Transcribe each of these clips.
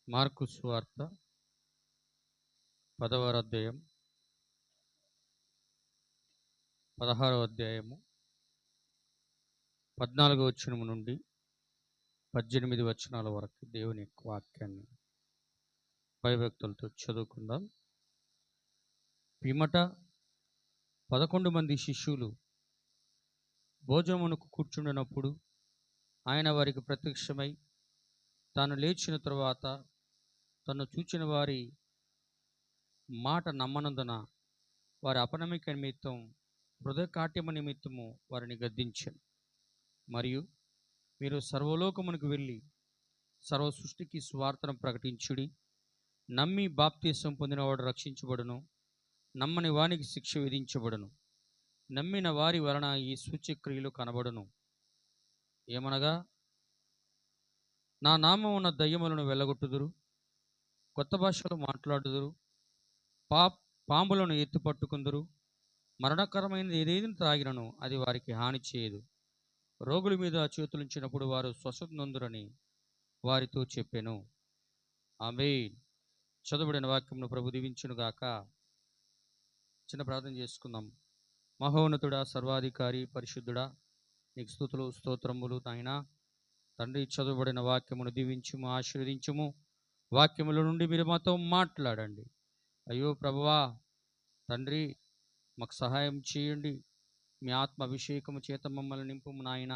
Mark సువార్త 10వ అధ్యాయం 16వ అధ్యాయము 14వ వచనం నుండి 18 వచనాల వరకు దేవుని యొక్క వాక్యాన్ని భయభక్తులతో చదువుకుందాం. పిమ్మట 11 మంది శిష్యులు భోజనమునకు కూర్చుండినప్పుడు ఆయన వారికి ప్రత్యక్షమై తాను లేచిన తరువాత తను చూచిన వారి మాట నమ్మనందున వారి అపనమ్మిక నిమిత్తం హృదయకాఠిన్య నిమిత్తము వారిని గద్దించాను. మరియు మీరు సర్వలోకమునకు వెళ్ళి సర్వ సృష్టికి సువార్తను ప్రకటించుడి. నమ్మి బాప్తీసం పొందినవాడు రక్షించబడును, నమ్మని వానికి శిక్ష విధించబడును. నమ్మిన వారి వలన ఈ సూచక్రియలు కనబడును. ఏమనగా నా నామమున దయ్యములను వెళ్ళగొట్టుదురు, కొత్త భాషలు మాట్లాడుదురు, పాములను ఎత్తుపట్టుకుందురు, మరణకరమైనది ఏదేది త్రాగినను అది వారికి హాని చేయదు. రోగుల మీద చేతులుంచినప్పుడు వారు స్వస్థత నొందురని వారితో చెప్పెను. ఆమేన్. చదువుబడిన వాక్యమును ప్రభు దీవించునుగాక. చిన్న ప్రార్థన చేసుకుందాం. మహోన్నతుడా, సర్వాధికారి, పరిశుద్ధుడా, నీకు స్తుతులు స్తోత్రములు నాయనా. తండ్రి, చదువుబడిన వాక్యమును దీవించుము, ఆశీర్వదించుము. వాక్యముల నుండి మీరు మాతో మాట్లాడండి. అయ్యో ప్రభువా, తండ్రి, మాకు సహాయం చేయండి. మీ ఆత్మ అభిషేకము చేత మమ్మల్ని నింపుము నాయన.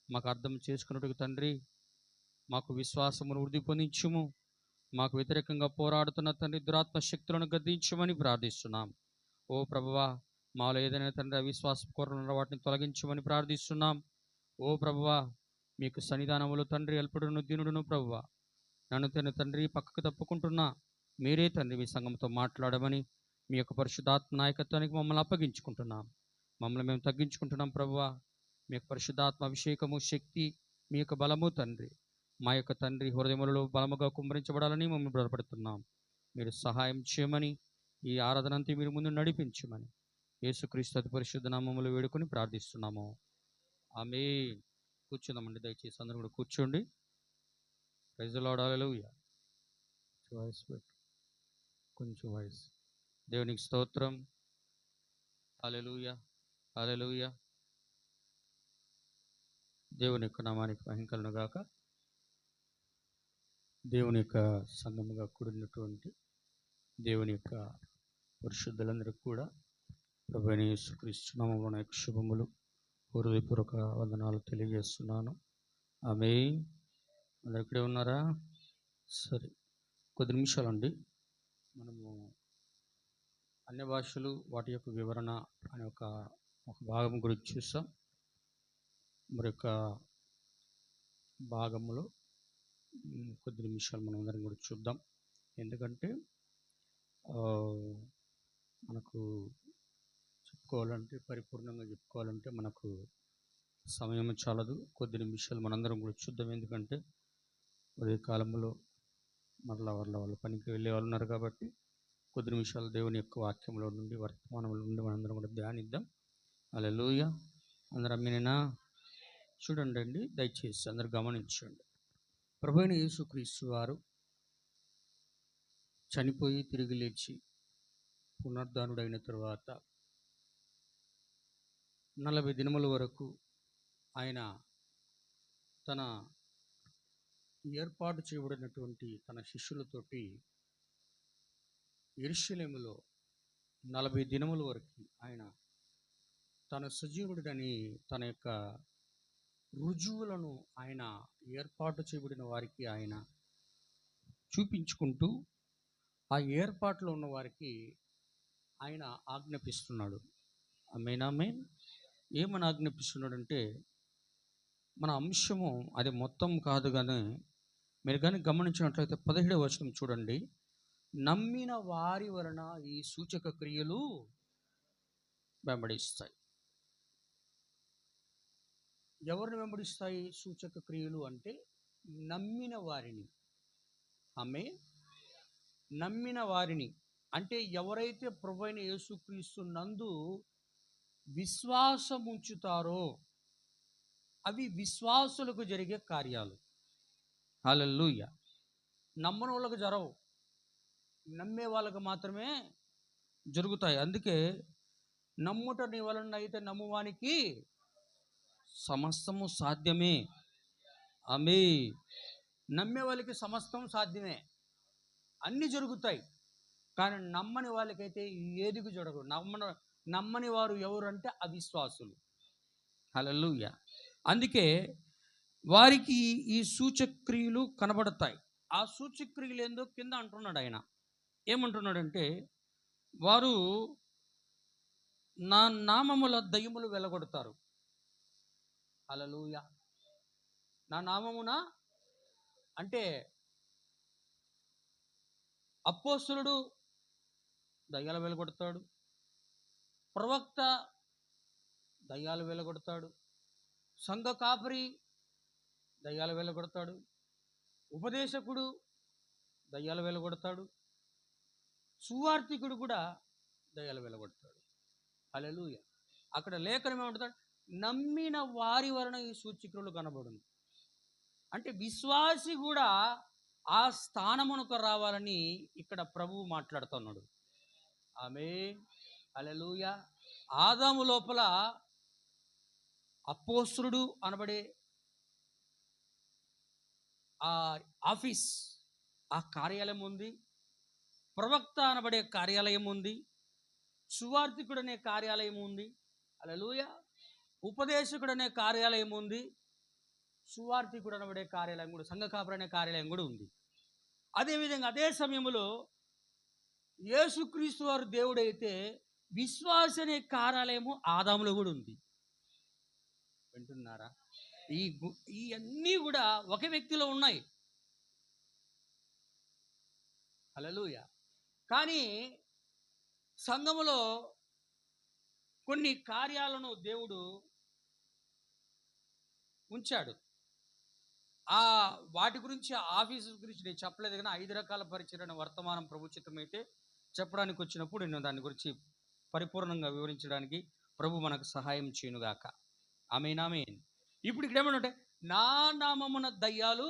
మాకు అర్థం చేసుకున్నట్టుగా తండ్రి, మాకు విశ్వాసమును వృద్ధి పొందించుము. మాకు వ్యతిరేకంగా పోరాడుతున్న తండ్రి దురాత్మ శక్తులను గద్దించమని ప్రార్థిస్తున్నాం. ఓ ప్రభువా, మాలో ఏదైనా తండ్రి అవిశ్వాస కోరలున్న వాటిని తొలగించమని ప్రార్థిస్తున్నాం. ఓ ప్రభువా, మీకు సన్నిధానములు తండ్రి అల్పుడును దీనుడును ప్రభువా, నన్ను తండ్రి పక్కకు తప్పుకుంటున్నా మీరే తండ్రి మీ సంఘంతో మాట్లాడమని మీ యొక్క పరిశుద్ధాత్మ నాయకత్వానికి మమ్మల్ని అప్పగించుకుంటున్నాం. మమ్మల్ని మేము తగ్గించుకుంటున్నాం ప్రభువా. మీ యొక్క పరిశుద్ధాత్మ అభిషేకము, శక్తి, మీ యొక్క బలము తండ్రి మా యొక్క తండ్రి హృదయములలో బలముగా కుమ్మరించబడాలని మమ్మల్ని బలపడుతున్నాం. మీరు సహాయం చేయమని, ఈ ఆరాధన అంతా మీరు ముందు నడిపించమని యేసుక్రీస్తు అతి పరిశుద్ధ నామములో వేడుకొని ప్రార్థిస్తున్నాము. ఆమేన్. కూర్చుందామండి, దయచేసి అందరూ కూడా కూర్చోండి. Praise the lord. Hallelujah. Voice పెట్టు, కొంచెం వాయిస్. దేవునికి స్తోత్రం. హల్లెలూయా, హల్లెలూయా. దేవుని యొక్క నామానికి మహిమ కలుగును గాక. దేవుని యొక్క సంఘముగా కూడినటువంటి దేవుని యొక్క పరిశుద్ధులందరికీ కూడా ప్రభువైన యేసుక్రీస్తు నామములో నా యొక్క శుభములు, హృదయపూర్వక వందనాలు తెలియజేస్తున్నాను. ఆమేన్. అందరు ఇక్కడే ఉన్నారా? సరే, కొద్ది నిమిషాలండి. మనము అన్య భాషలు వాటి యొక్క వివరణ అనే ఒక భాగం గురించి చూస్తాం. మరి యొక్క భాగంలో కొద్ది నిమిషాలు మనం అందరం కూడా చూద్దాం. ఎందుకంటే మనకు చెప్పుకోవాలంటే, పరిపూర్ణంగా చెప్పుకోవాలంటే మనకు సమయం చాలదు. కొద్ది నిమిషాలు మనందరం కూడా చూద్దాం. ఎందుకంటే ఉదయ కాలంలో మరలా వాళ్ళ పనికి వెళ్ళే వాళ్ళు ఉన్నారు కాబట్టి కొద్ది నిమిషాలు దేవుని యొక్క వాక్యంలో నుండి, వర్తమానంలో నుండి మనందరం కూడా ధ్యానిద్దాం. హల్లెలూయా. అందరూ ఆమేనేనా? చూడండి అండి, దయచేసి అందరూ గమనించండి. ప్రభువైన యేసుక్రీస్తు వారు చనిపోయి తిరిగి లేచి పునరుద్ధానుడైన తరువాత 40 దినముల వరకు ఆయన తన ఏర్పాటు చేయబడినటువంటి తన శిష్యులతోటి యెరూషలేములో 40 దినముల వరకు ఆయన తన సజీవుడని తన యొక్క రుజువులను ఆయన ఏర్పాటు చేయబడిన వారికి ఆయన చూపించుకుంటూ ఆ ఏర్పాటులో ఉన్న వారికి ఆయన ఆజ్ఞాపిస్తున్నాడు. ఆమేన్, ఆమేన్. ఏమని ఆజ్ఞాపిస్తున్నాడంటే, మన అంశము అది మొత్తం కాదు, కానీ మీరు కానీ గమనించినట్లయితే 17వ వచనం చూడండి. నమ్మిన వారి వలన ఈ సూచక క్రియలు వెంబడిస్తాయి. ఎవరిని వెంబడిస్తాయి సూచక క్రియలు అంటే? నమ్మిన వారిని. ఆమేన్. నమ్మిన వారిని అంటే ఎవరైతే ప్రభువైన యేసుక్రీస్తు నందు విశ్వాసం ఉంచుతారో అవి విశ్వాసులకు జరిగే కార్యాలు. హల్లెలూయా. నమ్మని వాళ్ళకి జరగవు, నమ్మే వాళ్ళకి మాత్రమే జరుగుతాయి. అందుకే నమ్ముట నీ వలన అయితే నమ్మువానికి సమస్తము సాధ్యమే. ఆమె నమ్మే వాళ్ళకి సమస్తం సాధ్యమే, అన్నీ జరుగుతాయి. కానీ నమ్మని వాళ్ళకైతే ఏదికి జరగదు. నమ్మని వారు ఎవరు అంటే అవిశ్వాసులు. హల్లెలూయా. అందుకే వారికి ఈ సూచక్రియలు కనబడతాయి. ఆ సూచక్రియలు ఏందో కింద అంటున్నాడు ఆయన. ఏమంటున్నాడంటే, వారు నా నామముల దయ్యములు వెలగొడతారు. హల్లెలూయా. నా నామమున అంటే అపోస్తలుడు దయ్యాలు వెలగొడతాడు, ప్రవక్త దయ్యాలు వెలగొడతాడు, సంఘ కాపరి దయ్యాలు వెలగొడతాడు, ఉపదేశకుడు దయ్యాలు వెలగొడతాడు, సువార్థికుడు కూడా దయ్యాలు వెలగొడతాడు. హల్లెలూయా. అక్కడ లేఖనం ఏమంటాడు? నమ్మిన వారి వలన ఈ సూచక్రియలు కనబడును. అంటే విశ్వాసి కూడా ఆ స్థానమునకు రావాలని ఇక్కడ ప్రభువు మాట్లాడుతున్నాడు. ఆమేన్. హల్లెలూయా. ఆదాము లోపల అపోస్తలుడు అనబడే ఆ ఆఫీస్, ఆ కార్యాలయం ఉంది, ప్రవక్త అనబడే కార్యాలయం ఉంది, సువార్థికుడు అనే కార్యాలయం ఉంది. హల్లెలూయా. ఉపదేశకుడు అనే కార్యాలయం ఉంది, సువార్థికుడు అనబడే కార్యాలయం కూడా, సంఘ కాపరి అనే కార్యాలయం కూడా ఉంది. అదేవిధంగా అదే సమయంలో యేసుక్రీస్తు వారు దేవుడైతే విశ్వాస అనే కార్యాలయము ఆదాములో కూడా ఉంది. వింటున్నారా? ఇవన్నీ కూడా ఒక వ్యక్తిలో ఉన్నాయి. హల్లెలూయా. కానీ సంఘములో కొన్ని కార్యాలను దేవుడు ఉంచాడు. వాటి గురించి, ఆఫీసు గురించి నేను చెప్పలేదు, కానీ 5 రకాల పరిచర్యను వర్తమానం ప్రభుచితమైతే చెప్పడానికి వచ్చినప్పుడు నేను దాని గురించి పరిపూర్ణంగా వివరించడానికి ప్రభు మనకు సహాయం చేయనుగాక. ఆమేన్, ఆమేన్. ఇప్పుడు ఇక్కడ ఏమంటే, నా నామమున దయ్యాలు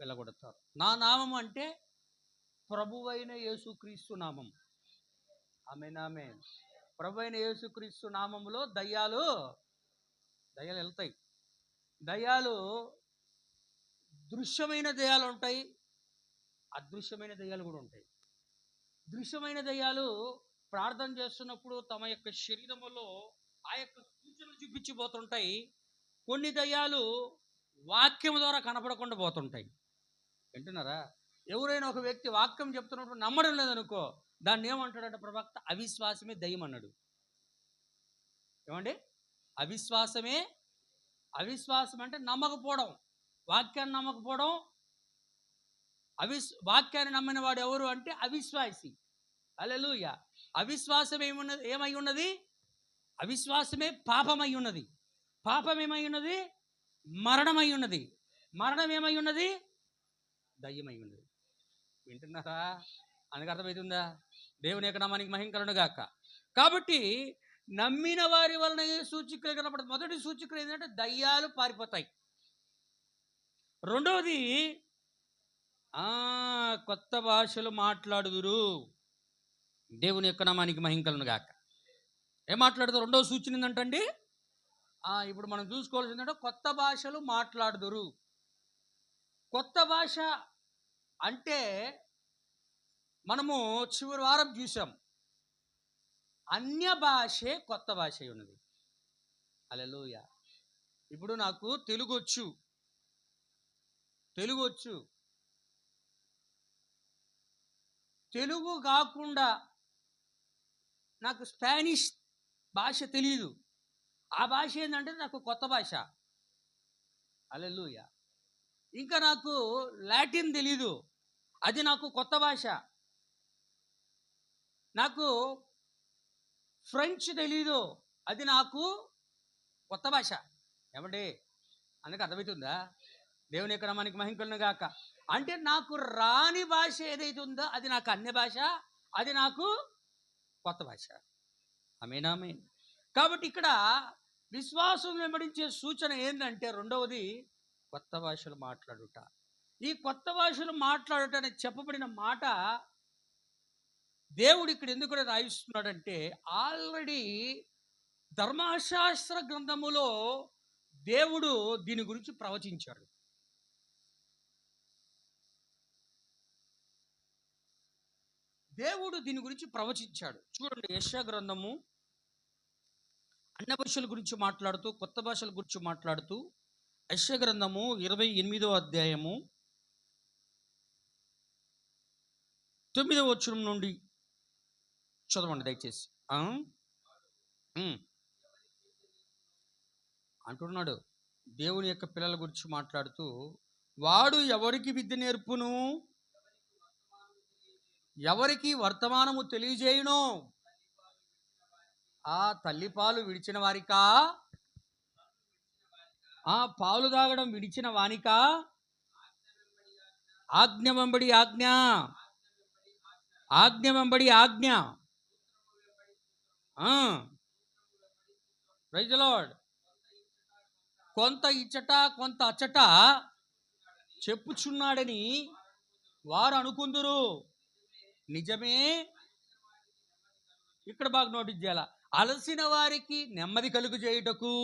వెళ్ళగొడతారు. నా నామం అంటే ప్రభువైన యేసుక్రీస్తు నామం. ఆమేన్, ఆమేన్. ప్రభువైన యేసుక్రీస్తు నామములో దయ్యాలు వెళ్తాయి. దయ్యాలు దృశ్యమైన దయ్యాలు ఉంటాయి, అదృశ్యమైన దయ్యాలు కూడా ఉంటాయి. దృశ్యమైన దయ్యాలు ప్రార్థన చేస్తున్నప్పుడు తమ యొక్క శరీరములో ఆ యొక్క సూచనలు చూపించిపోతుంటాయి. కొన్ని దయ్యాలు వాక్యం ద్వారా కనపడకుండా పోతుంటాయి. వింటున్నారా? ఎవరైనా ఒక వ్యక్తి వాక్యం చెప్తున్నప్పుడు నమ్మడం లేదనుకో, దాన్ని ఏమంటాడంటే ప్రవక్త, అవిశ్వాసమే దయ్యం అన్నాడు. ఏమండి? అవిశ్వాసం అంటే నమ్మకపోవడం, వాక్యాన్ని నమ్మకపోవడం. వాక్యాన్ని నమ్మిన వాడు ఎవరు అంటే అవిశ్వాసి. హల్లెలూయా. అవిశ్వాసం ఏమై ఉన్నది? అవిశ్వాసమే పాపమై ఉన్నది. పాపం ఏమై ఉన్నది? మరణమై ఉన్నది. మరణం ఏమై ఉన్నది? దయ్యమై ఉన్నది. వింటున్నారా? అందుకు అర్థమవుతుందా? దేవుని యొక్క నామానికి మహిమ కలుగును గాక. కాబట్టి నమ్మిన వారి వలన ఏ సూచికలు కనపడుతుంది? మొదటి సూచికలు ఏంటంటే దయ్యాలు పారిపోతాయి. రెండవది కొత్త భాషలు మాట్లాడుదురు. దేవుని యొక్క నామానికి మహిమ కలుగును గాక. ఏం మాట్లాడుతారు? రెండవ సూచన ఏంటండి? ఇప్పుడు మనం చూసుకోవాల్సిందంటే కొత్త భాషలు మాట్లాడుదురు. కొత్త భాష అంటే మనము చివరి వారం చూసాం, అన్య భాషే కొత్త భాష ఉన్నది. హల్లెలూయా. ఇప్పుడు నాకు తెలుగు వచ్చు. తెలుగు కాకుండా నాకు స్పానిష్ భాష తెలియదు. ఆ భాష ఏంటంటే నాకు కొత్త భాష. హల్లెలూయా. ఇంకా నాకు లాటిన్ తెలీదు, అది నాకు కొత్త భాష. నాకు ఫ్రెంచ్ తెలీదు, అది నాకు కొత్త భాష. ఏమండి? అందుకు అర్థమవుతుందా? దేవుని యొక్క నామానికి మహిమ కలుగును గాక. అంటే నాకు రాని భాష ఏదైతే ఉందో అది నాకు అన్య భాష, అది నాకు కొత్త భాష. ఆమేన్, ఆమేన్. కాబట్టి ఇక్కడ విశ్వాసం వెంబడించే సూచన ఏంటంటే రెండవది కొత్త భాషలు మాట్లాడుట. ఈ కొత్త భాషలు మాట్లాడటానికి చెప్పబడిన మాట దేవుడు ఇక్కడ ఎందుకు రాయిస్తున్నాడంటే, ఆల్రెడీ ధర్మశాస్త్ర గ్రంథములో దేవుడు దీని గురించి ప్రవచించాడు. దేవుడు దీని గురించి ప్రవచించాడు. చూడండి, యెషయా గ్రంథము అన్య భాషల గురించి మాట్లాడుతూ, కొత్త భాషల గురించి మాట్లాడుతూ, యెషయా గ్రంథము 28వ అధ్యాయము 9వ వచనం నుండి చదవండి దయచేసి. అంటున్నాడు, దేవుని యొక్క పిల్లల గురించి మాట్లాడుతూ, వాడు ఎవరికి విద్య నేర్పును, ఎవరికి వర్తమానము తెలియజేయును, ఆ తల్లిపాలు విడిచిన వారికా, ఆ పాలు తాగడం విడిచిన వానికా, ఆజ్ఞ వెంబడి ఆజ్ఞ, ఆజ్ఞ వెంబడి ఆజ్ఞ. Praise the Lord. కొంత ఇచ్చట కొంత అచ్చట చెప్పుచున్నాడని వారు అనుకుందురు. నిజమే. ఇక్కడ బాగా నోటీస్ చేయాల. అలసిన వారికి నెమ్మది కలుగు చేయుటకు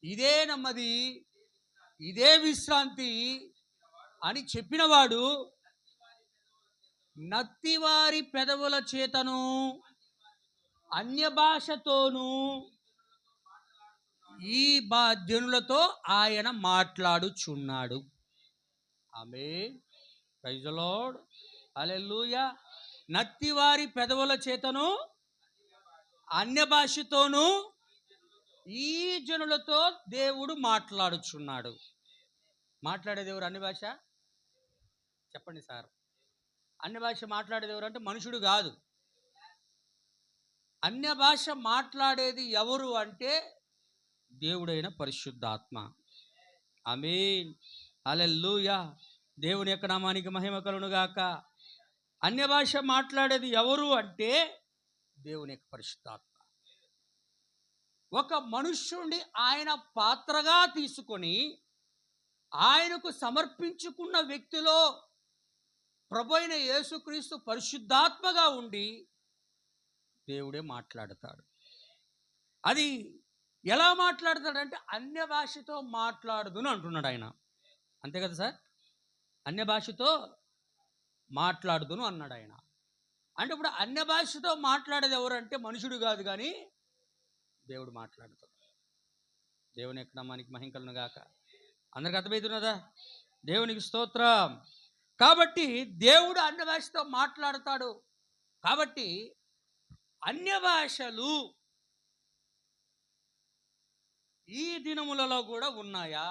ఇదే నెమ్మది, ఇదే విశ్రాంతి అని చెప్పినవాడు నత్తివారి పెదవుల చేతను అన్య భాషతోనూ ఈ జనులతో ఆయన మాట్లాడుచున్నాడు. ఆమేన్. Praise the lord. హల్లెలూయా. నత్తివారి పెదవుల చేతను అన్య భాషతోనూ ఈ జనులతో దేవుడు మాట్లాడుచున్నాడు. మాట్లాడేది ఎవరు? అన్య భాష చెప్పండి సార్. అన్య భాష మాట్లాడేది ఎవరు అంటే మనుషుడు కాదు. అన్య భాష మాట్లాడేది ఎవరు అంటే దేవుడైన పరిశుద్ధాత్మ. ఆమేన్. హల్లెలూయా. దేవుని యొక్క నామానికి మహిమ కలుగును గాక. అన్య భాష మాట్లాడేది ఎవరు అంటే దేవుని యొక్క పరిశుద్ధాత్మ. ఒక మనుష్యుడిని ఆయన పాత్రగా తీసుకొని ఆయనకు సమర్పించుకున్న వ్యక్తిలో ప్రభువైన యేసుక్రీస్తు పరిశుద్ధాత్మగా ఉండి దేవుడే మాట్లాడతాడు. అది ఎలా మాట్లాడతాడంటే అన్య భాషతో మాట్లాడదును అంటున్నాడు ఆయన. అంతే కదా సార్? అన్య భాషతో మాట్లాడదును అన్నాడు ఆయన. అంటే ఇప్పుడు అన్య భాషతో మాట్లాడేది ఎవరంటే మనుషుడు కాదు, కానీ దేవుడు మాట్లాడతాడు. దేవుని యొక్క నామానికి మహిమ కలుగును గాక. అందరికి అర్థమవుతున్నదా? దేవునికి స్తోత్రం. కాబట్టి దేవుడు అన్య భాషతో మాట్లాడతాడు. కాబట్టి అన్య భాషలు ఈ దినములలో కూడా ఉన్నాయా?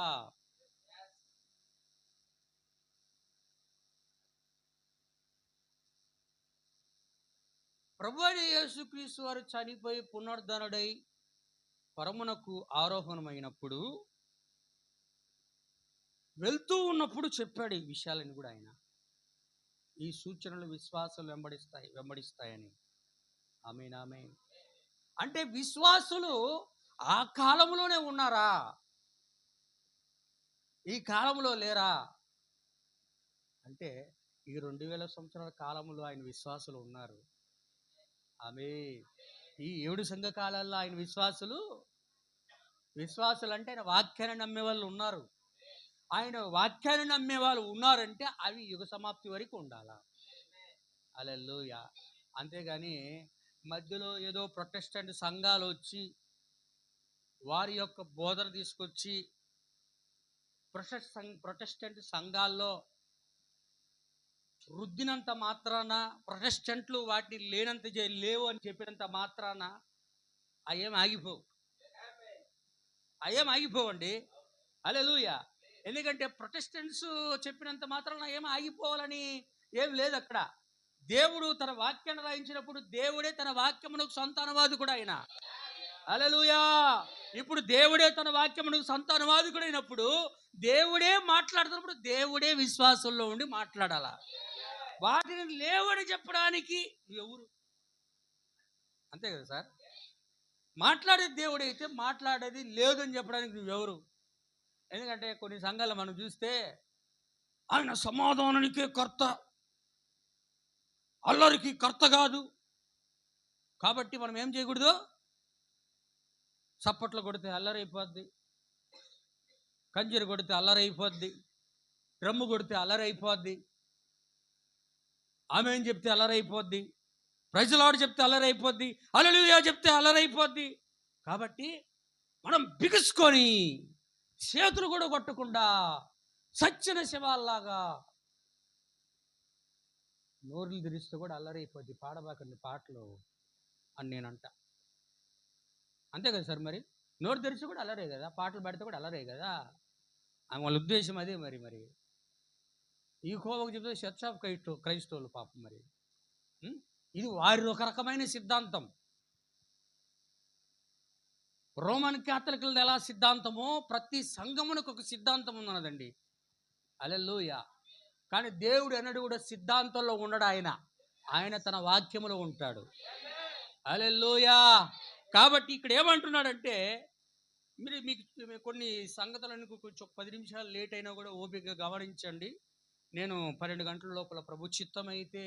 ప్రభువైన యేసుక్రీస్తు వారు చనిపోయి పునరుద్ధరణుడై పరమునకు ఆరోహణమైనప్పుడు వెళ్తూ ఉన్నప్పుడు చెప్పాడు ఈ విషయాలను కూడా ఆయన. ఈ సూచనలు విశ్వాసులు వెంబడిస్తాయని. ఆమేన్, ఆమేన్. అంటే విశ్వాసులు ఆ కాలంలోనే ఉన్నారా? ఈ కాలంలో లేరా అంటే ఈ 2000 సంవత్సరాల కాలంలో ఆయన విశ్వాసులు ఉన్నారు. ఆమేన్. ఈ 7 సంఘ కాలాల్లో ఆయన విశ్వాసులు అంటే ఆయన వాక్యాన్ని నమ్మే వాళ్ళు ఉన్నారు. ఆయన వాక్యాన్ని నమ్మే వాళ్ళు ఉన్నారంటే అవి యుగ సమాప్తి వరకు ఉండాలా. హల్లెలూయా. అంతేగాని మధ్యలో ఏదో ప్రొటెస్టెంట్ సంఘాలు వచ్చి వారి యొక్క బోధన తీసుకొచ్చి ప్రొటెస్టెంట్ సంఘాల్లో రుద్దినంత మాత్రాన, ప్రొటెస్టెంట్లు వాటిని లేవు అని చెప్పినంత మాత్రాన అయ్యేం ఆగిపోవండి. హల్లెలూయా. ఎందుకంటే ప్రొటెస్టెంట్స్ చెప్పినంత మాత్రాన ఏం ఆగిపోవాలని ఏం లేదు అక్కడ. దేవుడు తన వాక్యాన్ని రాయించినప్పుడు దేవుడే తన వాక్యమునకు సంతానవాదుకుడు ఆయన. హల్లెలూయా. ఇప్పుడు దేవుడే తన వాక్యమునకు సంతానవాదుకుడు అయినప్పుడు దేవుడే మాట్లాడుతున్నప్పుడు దేవుడే విశ్వాసంలో ఉండి మాట్లాడాలా. వాటిని లేవని చెప్పడానికి ఎవరు? అంతే కదా సార్? మాట్లాడేది దేవుడు అయితే మాట్లాడేది లేదని చెప్పడానికి నువ్వెవరు? ఎందుకంటే కొన్ని సంఘాలు మనం చూస్తే ఆయన సమాధానానికే కర్త, అల్లరికి కర్త కాదు. కాబట్టి మనం ఏం చేయకూడదు? చప్పట్లు కొడితే అల్లరైపోద్ది, కంజీరు కొడితే అల్లరైపోద్ది, డ్రమ్ము కొడితే అల్లరైపోద్ది, ఆమేన్ చెప్తే అల్లరైపోద్ది, ప్రైజ్ లార్డ్ చెప్తే అల్లరైపోద్ది, హల్లెలూయా చెప్తే అల్లరైపోద్ది. కాబట్టి మనం బిగుసుకొని చేతులు కూడా కొట్టకుండా సచ్చిన శవాల్లాగా నోరులు తెరిస్తే కూడా అల్లరైపోద్ది. పాడబాకండి పాటలు అని నేనంట. అంతే కదా సార్? మరి నోరు తెరిచి కూడా అల్లరే కదా, పాటలు పాడితే కూడా అల్లరే కదా. వాళ్ళ ఉద్దేశం అదే. మరి ఈ కోవకు చెప్తే చర్చ్ ఆఫ్ క్రైస్తవులు పాపం. మరి ఇది వారి ఒక రకమైన సిద్ధాంతం. రోమన్ క్యాథలికులది ఎలా సిద్ధాంతమో ప్రతి సంఘమునకు ఒక సిద్ధాంతం ఉన్నదండి. హల్లెలూయా. కానీ దేవుడు ఎన్నడూ కూడా సిద్ధాంతంలో ఉండడు. ఆయన తన వాక్యములో ఉంటాడు. హల్లెలూయా. కాబట్టి ఇక్కడ ఏమంటున్నాడంటే, మీకు కొన్ని సంగతులను కొంచెం 10 నిమిషాలు లేట్ అయినా కూడా ఓపికగా గమనించండి. నేను 12 గంటల లోపల ప్రభు చిత్తమైతే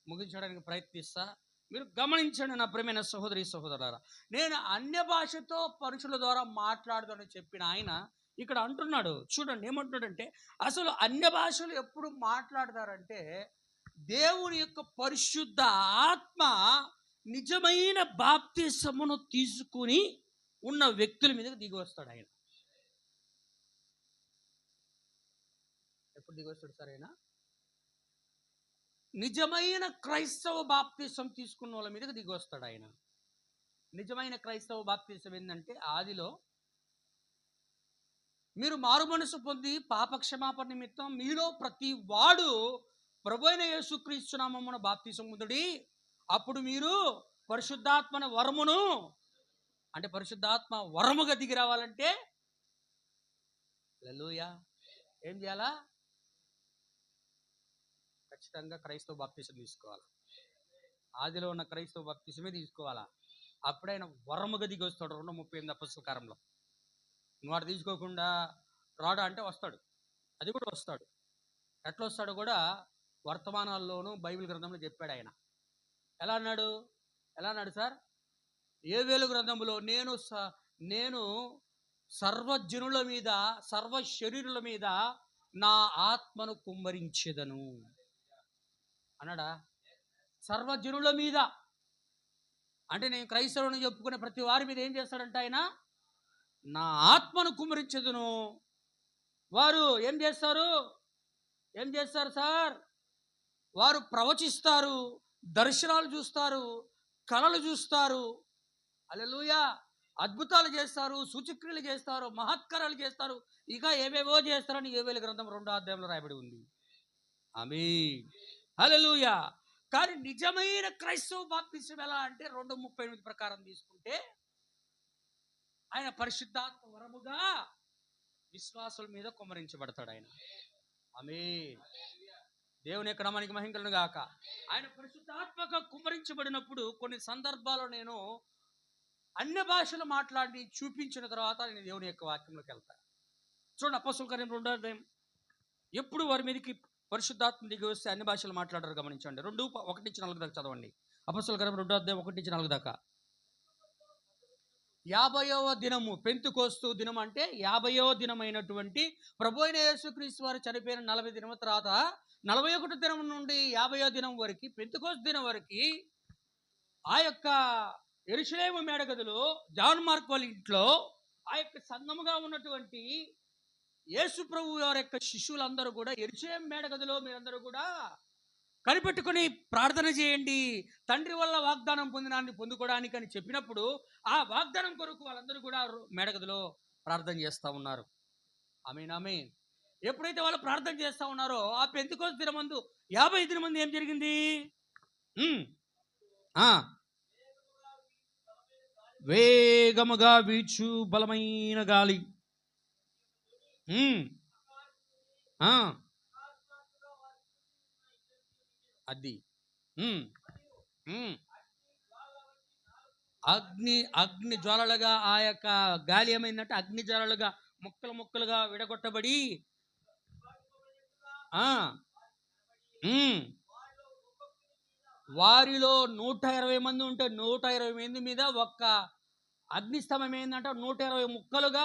ముగించడానికి ప్రయత్నిస్తా. మీరు గమనించండి నా ప్రియమైన సహోదరి సహోదరులారా. నేను అన్య భాషతో మనుషుల ద్వారా మాట్లాడదని చెప్పిన ఆయన ఇక్కడ అంటున్నాడు. చూడండి ఏమంటున్నాడంటే, అసలు అన్య భాషలు ఎప్పుడు మాట్లాడతారంటే దేవుని యొక్క పరిశుద్ధ ఆత్మ నిజమైన బాప్తిసమును తీసుకుని ఉన్న వ్యక్తుల మీదకి దిగి వస్తాడు. ఆయన ఎప్పుడు దిగి వస్తాడు సార్? ఆయన నిజమైన క్రైస్తవ బాప్తిసం తీసుకున్న వాళ్ళ మీదకి దిగి వస్తాడు. ఆయన నిజమైన క్రైస్తవ బాప్తిసం ఏంటంటే, ఆదిలో మీరు మారు మనసు పొంది పాపక్షమాపణ నిమిత్తం మీలో ప్రతి వాడు ప్రభువైన యేసుక్రీస్తు నామమున బాప్తిసం పొందుడి, అప్పుడు మీరు పరిశుద్ధాత్మన వరమును, అంటే పరిశుద్ధాత్మ వరముగా దిగి రావాలంటే హల్లెలూయా ఏం చేయాలా? ఖచ్చితంగా క్రైస్తవ బాప్తిసం తీసుకోవాలి. ఆదిలో ఉన్న క్రైస్తవ బాప్తిసమే తీసుకోవాలా. అప్పుడు ఆయన వరముగా దిగి వస్తాడు. 2:38 అపొస్తలుల కార్యంలో. నువ్వు వాడు తీసుకోకుండా రాడా అంటే వస్తాడు. అది కూడా వస్తాడు. ఎట్లా వస్తాడు కూడా వర్తమానాల్లోనూ బైబిల్ గ్రంథంలో చెప్పాడు. ఆయన ఎలా అన్నాడు సార్? యోవేలు గ్రంథంలో నేను సర్వజనుల మీద, సర్వ శరీరుల మీద నా ఆత్మను కుమ్మరించెదను అన్నాడా? సర్వజనుల మీద అంటే నేను క్రైస్తవుని చెప్పుకునే ప్రతి వారి మీద ఏం చేస్తాడంట? ఆయన నా ఆత్మను కుమ్మరించెదను. వారు ఏం చేస్తారు సార్? వారు ప్రవచిస్తారు, దర్శనాలు చూస్తారు, కళలు చూస్తారు, హల్లెలూయా, అద్భుతాలు చేస్తారు, సూచక్రియలు చేస్తారు, మహత్కారాలు చేస్తారు, ఇక ఏవేవో చేస్తారని యోవేలు గ్రంథం 2వ అధ్యాయంలో రాయబడి ఉంది. ఆమేన్, హల్లెలూయా. కానీ నిజమైన క్రైస్తవ బాప్తిసం ఎలా అంటే 2:38 ప్రకారం తీసుకుంటే ఆయన పరిశుద్ధాత్మ వరముగా విశ్వాసుల మీద కుమ్మరించబడతాడు. ఆయన ఆమేన్. దేవుని యొక్క నామానికి మహిమ కలుగును గాక. ఆయన పరిశుద్ధాత్మగా కుమ్మరించబడినప్పుడు కొన్ని సందర్భాల్లో నేను అన్య భాషలు మాట్లాడి చూపించిన తర్వాత నేను దేవుని యొక్క వాక్యంలోకి వెళ్తాను. చూడండి అపొస్తలుల కార్యం 2వ అధ్యాయం. ఎప్పుడు వారి మీదకి పరిశుద్ధాత్మ దిగి వస్తే అన్ని భాషలు మాట్లాడారు గమనించండి. 2:1-4 దాకా చదవండి. అపొస్తలుల కార్యం 2వ అధ్యాయం 1-4 దాకా. 50వ దినము, పెంతెకోస్తు దినం అంటే 50వ దినమైనటువంటి ప్రభువైన యేసుక్రీస్తు వారు చనిపోయిన 40 దినముల తర్వాత 41వ దినం నుండి 50వ దినం వరకు, పెంతెకోస్తు దినం వరకు ఆ యొక్క యెరూషలేము మేడగదిలో జాన్ మార్క్ వాళ్ళ ఇంట్లో ఆ యొక్క సంఘముగా ఉన్నటువంటి యేసు ప్రభు వారి యొక్క శిష్యులందరూ కూడా యెరూషలేము మేడగదిలో మీరందరూ కూడా కనిపెట్టుకుని ప్రార్థన చేయండి, తండ్రి వల్ల వాగ్దానం పొందినాన్ని పొందుకోవడానికి అని చెప్పినప్పుడు ఆ వాగ్దానం కొరకు వాళ్ళందరూ కూడా మేడగదిలో ప్రార్థన చేస్తూ ఉన్నారు. ఆమేన్, ఆమేన్. ఎప్పుడైతే వాళ్ళు ప్రార్థన చేస్తూ ఉన్నారో ఆ పెంతెకోస్తు దినమందు 50 దినమందు ఏం జరిగింది? వేగముగా వీచు బలమైన గాలి, అది అగ్ని జ్వాలలుగా ఆ యొక్క గాలి ఏమైందంటే అగ్ని జ్వాలలుగా ముక్కలుగా విడగొట్టబడి ఆ, ఉమ్. వారిలో 120 మంది ఉంటే 120 మంది మీద ఒక్క అగ్నిస్తంభం ఏంటంటే 120 ముక్కలుగా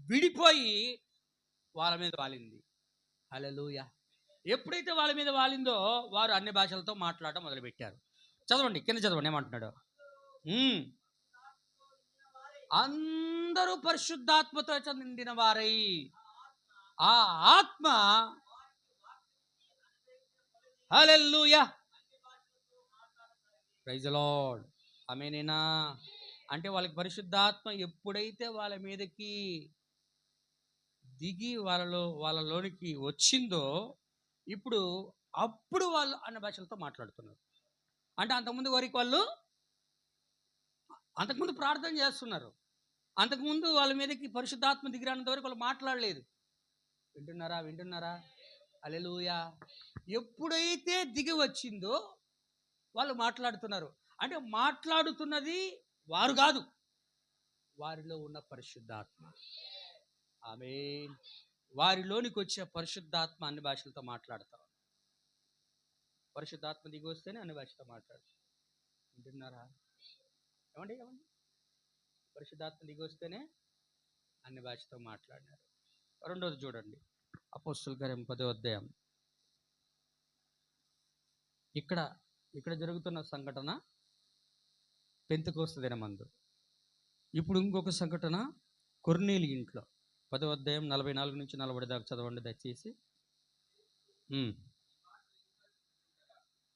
విడిపోయి వాళ్ళ మీద వాలింది. హల్లెలూయా. ఎప్పుడైతే వాళ్ళ మీద వాలిందో వారు అన్ని భాషలతో మాట్లాడటం మొదలుపెట్టారు. చదవండి, కింద చదవండి ఏమంటున్నాడు. ఉమ్. అందరూ పరిశుద్ధాత్మతో నిండిన వారై ఆ ఆత్మ, హల్లెలూయా, ప్రైజ్ ది లార్డ్, ఆమేనేనా. అంటే వాళ్ళకి పరిశుద్ధాత్మ ఎప్పుడైతే వాళ్ళ మీదకి దిగి వాళ్ళలోనికి వచ్చిందో ఇప్పుడు అప్పుడు వాళ్ళు అన్న భాషలతో మాట్లాడుతున్నారు. అంటే అంతకుముందు ప్రార్థన చేస్తున్నారు. అంతకుముందు వాళ్ళ మీదకి పరిశుద్ధాత్మ దిగిరానంత వరకు వాళ్ళు మాట్లాడలేదు. వింటున్నారా? హల్లెలూయా. ఎప్పుడైతే దిగి వచ్చిందో వాళ్ళు మాట్లాడుతున్నారు. అంటే మాట్లాడుతున్నది వారు కాదు, వారిలో ఉన్న పరిశుద్ధాత్మ. ఆమేన్. వారిలోనికి వచ్చే పరిశుద్ధాత్మ అన్ని భాషలతో మాట్లాడతారు. పరిశుద్ధాత్మ దిగి వస్తేనే అన్ని భాషతో మాట్లాడతారు. వింటున్నారా? ఏమండి? పరిశుద్ధాత్మ దిగి వస్తేనే అన్ని భాషతో మాట్లాడినారు. రెండోది చూడండి, అపోస్తలుల కార్యం 10వ అధ్యాయం. ఇక్కడ జరుగుతున్న సంఘటన పెంతెకోస్తు దినమందు. ఇప్పుడు ఇంకొక సంఘటన కొర్నేలి ఇంట్లో. 10వ అధ్యాయం 44 నుంచి 40 దాకా చదవండి దయచేసి.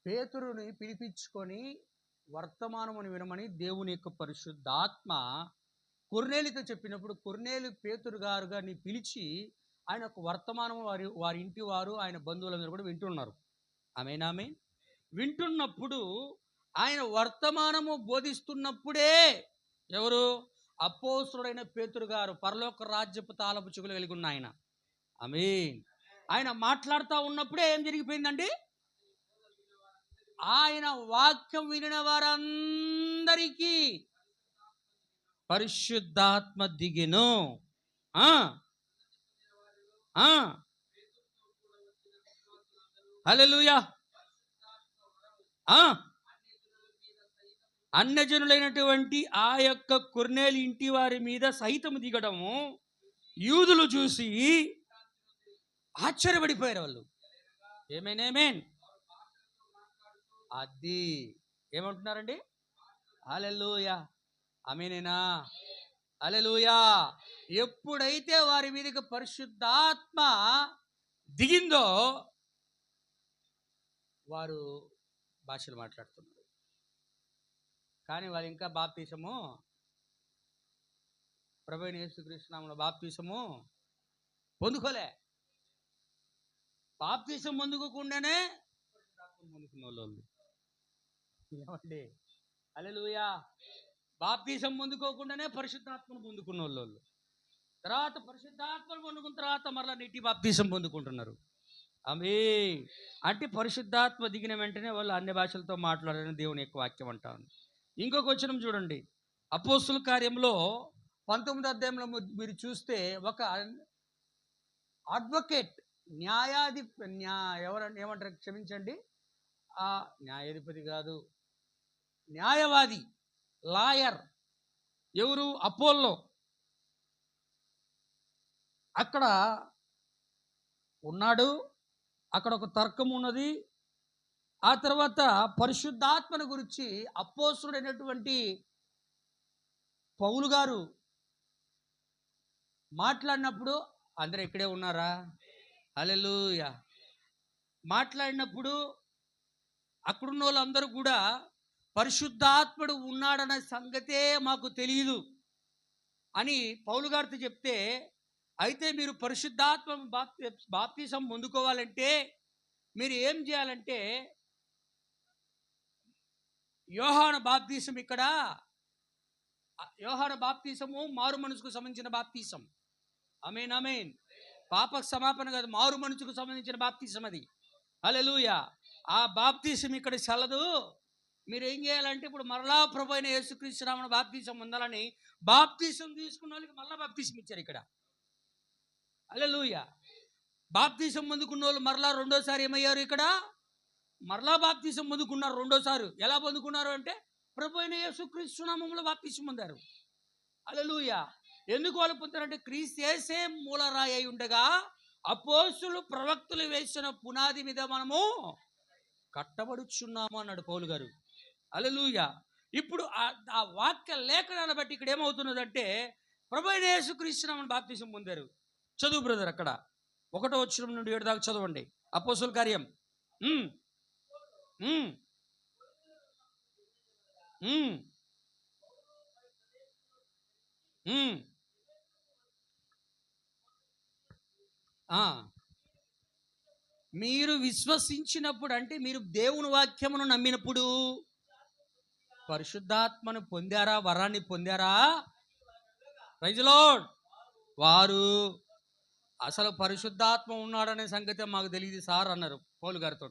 పేతురుని పిలిపించుకొని వర్తమానమును వినమని దేవుని యొక్క పరిశుద్ధాత్మ కొర్నేలితో చెప్పినప్పుడు, కొర్నేలి పేతురు గారుగా నీ పిలిచి ఆయన ఒక వర్తమానము వారి ఇంటి వారు ఆయన బంధువులందరూ కూడా వింటున్నారు. ఆమేన్. వింటున్నప్పుడు ఆయన వర్తమానము బోధిస్తున్నప్పుడే ఎవరు? అపోస్తలుడైన పేతురు గారు, పరలోక రాజ్యపు తాళపు చెవులు కలిగి ఉన్న ఆయన. ఆమేన్. ఆయన మాట్లాడుతూ ఉన్నప్పుడే ఏం జరిగిపోయిందండి? ఆయన వాక్యం వినిన వారందరికీ పరిశుద్ధాత్మ దిగెను. హల్లెలూయా. అన్యజనులైనటువంటి ఆ యొక్క కొర్నేలి ఇంటి వారి మీద సైతము దిగడము యూదులు చూసి ఆశ్చర్యపడిపోయారు. వాళ్ళు ఏమేన్ అది ఏమంటున్నారండి? హల్లెలూయా, ఆమేనేనా. హల్లెలూయా. ఎప్పుడైతే వారి మీదకి పరిశుద్ధాత్మ దిగిందో వారు భాషలు మాట్లాడుతున్నారు. కానీ వాళ్ళు ఇంకా బాప్తీసము, ప్రభువైన యేసుక్రీస్తు నామములో బాప్తీసము పొందుకోలే. బాప్తీసం పొందుకోకుండానే పరిశుద్ధాత్మను పొందుకున్న వాళ్ళు. ఏమండి? హల్లెలూయా. బాప్తీసం పొందుకోకుండానే పరిశుద్ధాత్మను పొందుకున్న వాళ్ళు తర్వాత పరిశుద్ధాత్మను పొందుకున్న తర్వాత మరలా నీటి బాప్తీసం పొందుకుంటున్నారు. ఆమేన్. అంటే పరిశుద్ధాత్మ దిగిన వెంటనే వాళ్ళు అన్ని భాషలతో మాట్లాడారని దేవుని యొక్క వాక్యం అంటాను. ఇంకొక వచనం చూడండి, అపోస్తలుల కార్యంలో 19వ అధ్యాయంలో మీరు చూస్తే ఒక అడ్వకేట్, ఎవరండి ఏమంటారు, క్షమించండి, ఆ న్యాయాధిపతి కాదు, న్యాయవాది, లాయర్, ఎవరు? అపోల్లో. అక్కడ ఉన్నాడు. అక్కడ ఒక తర్కం ఉన్నది. ఆ తర్వాత పరిశుద్ధాత్మను గురించి అపోస్తలుడైనటువంటి పౌలు గారు మాట్లాడినప్పుడు, అందరూ ఇక్కడే ఉన్నారా? హల్లెలూయా. మాట్లాడినప్పుడు అక్కడున్న వాళ్ళందరూ కూడా పరిశుద్ధాత్ముడు ఉన్నాడన్న సంగతే మాకు తెలియదు అని పౌలు గారితో చెప్తే, అయితే మీరు పరిశుద్ధాత్మ బాప్తిసం పొందుకోవాలంటే మీరు ఏం చేయాలంటే యోహాను బాప్తిసం, ఇక్కడ యోహాను బాప్తిసము మారు మనసుకు సంబంధించిన బాప్తిసం. ఆమేన్. పాప క్షమాపణ కాదు, మారు మనసుకు సంబంధించిన బాప్తిసం అది. హల్లెలూయా. ఆ బాప్తిసం ఇక్కడ చల్లదు. మీరు ఏం చేయాలంటే ఇప్పుడు మరలా ప్రభు అయిన యేసుక్రీస్తు నామమున బాప్తిసం పొందాలని బాప్తిసం తీసుకున్న వాళ్ళకి మరలా బాప్తిసం ఇచ్చారు ఇక్కడ. హల్లెలూయా. బాప్తీసం పొందుకున్న వాళ్ళు మరలా రెండోసారి ఏమయ్యారు? ఇక్కడ మరలా బాప్తీసం పొందుకున్నారు రెండోసారి. ఎలా పొందుకున్నారు అంటే ప్రభు అయిన యేసుక్రీస్తు నామములో బాప్తీసం పొందారు. హల్లెలూయా. ఎందుకు వాళ్ళు పొందారంటే క్రీస్తు యేసే మూలరాయి అయి ఉండగా అపోస్తులు ప్రవక్తలు వేసిన పునాది మీద మనము కట్టబడుచున్నాము అన్నాడు పౌలు గారు. హల్లెలూయా. ఇప్పుడు ఆ వాక్య లేఖనాన్ని బట్టి ఇక్కడ ఏమవుతున్నదంటే ప్రభు అయిన యేసుక్రీస్తు నామములో బాప్తీసం పొందారు. చదువు బ్రదర్, అక్కడ 1వ వచనం నుండి 7 దాకా చదవండి. అపోస్తుల కార్యం. మీరు విశ్వసించినప్పుడు అంటే మీరు దేవుని వాక్యమును నమ్మినప్పుడు పరిశుద్ధాత్మను పొందారా? వరాన్ని పొందారా? Praise the lord. వారు అసలు పరిశుద్ధాత్మ ఉన్నాడనే సంగతి మాకు తెలియదు సార్ అన్నారు పౌలు గారితో.